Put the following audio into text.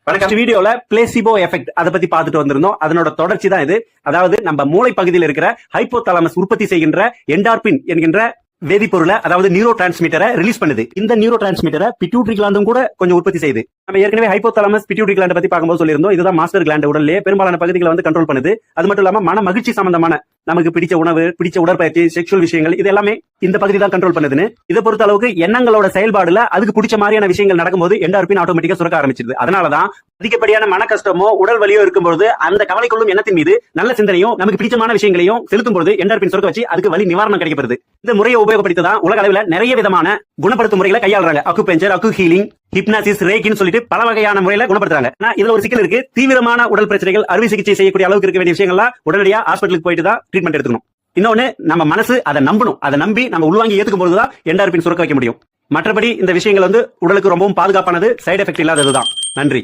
வணக்கம். வீடியோல பிளேசிபோ எஃபெக்ட் அதை பத்தி பார்த்துட்டு வந்திருந்தோம். அதனோட தொடர்ச்சி தான் இது. அதாவது நம்ம மூளை பகுதியில் இருக்கிற ஹைப்போதாலமஸ் உற்பத்தி செய்கின்ற என்டார்பின் என்கின்ற வேதிப்பொருளை, அதாவது நியூரோ டிரான்ஸ்மிட்டரை ரிலீஸ் பண்ணுது. இந்த நியூரோ டிரான்ஸ்மிட்டரை பிட்யூட்டரி கிளாண்டும் கூட கொஞ்சம் உற்பத்தி செய்யுது. நம்ம ஏற்கனவே ஹைப்போதாலமஸ் பிட்யூட்டரி கிளாண்ட் பத்தி பார்க்கும்போது சொல்லியிருந்தோம். இதுதான் மாஸ்டர் கிளாண்ட், உடல்லே பெரும்பாலான பகுதிகளை வந்து கண்ட்ரோல் பண்ணுது. அது மட்டும் இல்லாம மன மகிழ்ச்சி சம்பந்தமான, நமக்கு பிடிச்ச உணவு, பிடிச்ச உடற்பயிற்சி, செக்ஷுவல் விஷயங்கள், இது எல்லாமே இந்த பகுதி தான் கண்ட்ரோல் பண்ணுதுன்னு. இதை பொறுத்த அளவுக்கு எண்ணங்களோட செயல்பாடுல அதுக்கு பிடிச்ச மாதிரியான விஷயங்கள் நடக்கும்போது என்டார்பின் ஆட்டோமேட்டிக்கா சுரக்க ஆரம்பிச்சிருது. அதனாலதான் அதிகப்படியான மன கஷ்டமோ உடல் வலியோ இருக்கும்போது அந்த கவலைக்குள்ளும் எண்ணத்தின் மீது நல்ல சிந்தனையும் நமக்கு பிடிச்சமான விஷயங்களையும் செலுத்தும் போது என்டார்பின் சுரக்க வச்சு அதுக்கு வலி நிவாரணம் கிடைக்கப்படுது. இந்த முறையை உபயோகப்படுத்திதான் உலக அளவில் நிறைய விதமான குணப்படுத்தும் முறைகளை கையாளுறாங்க. அக்குபஞ்சர், அக்கு ஹீலிங், ஹிப்னாசிஸ், ரேக்கின்னு சொல்லிட்டு பல வகையான முறையில குணப்படுத்துறாங்க. இதுல ஒரு சிக்கல் இருக்கு. தீவிரமான உடல் பிரச்சனைகள், அறுவை சிகிச்சை செய்யக்கூடிய அளவுக்கு இருக்க வேண்டிய விஷயங்கள்லாம் உடனடியா ஹாஸ்பிட்டலுக்கு போயிட்டு தான் ட்ரீட்மெண்ட் எடுத்துக்கணும். இன்னொன்னு, நம்ம மனசு அதை நம்பணும். அதை நம்பி நம்ம உள்வாங்கி ஏத்துக்கும் போதுதான் என்டார்பின் சுரக்க வைக்க முடியும். மற்றபடி இந்த விஷயங்கள் வந்து உடலுக்கு ரொம்பவும் பாதுகாப்பானது, சைடு எஃபெக்ட் இல்லாததுதான். நன்றி.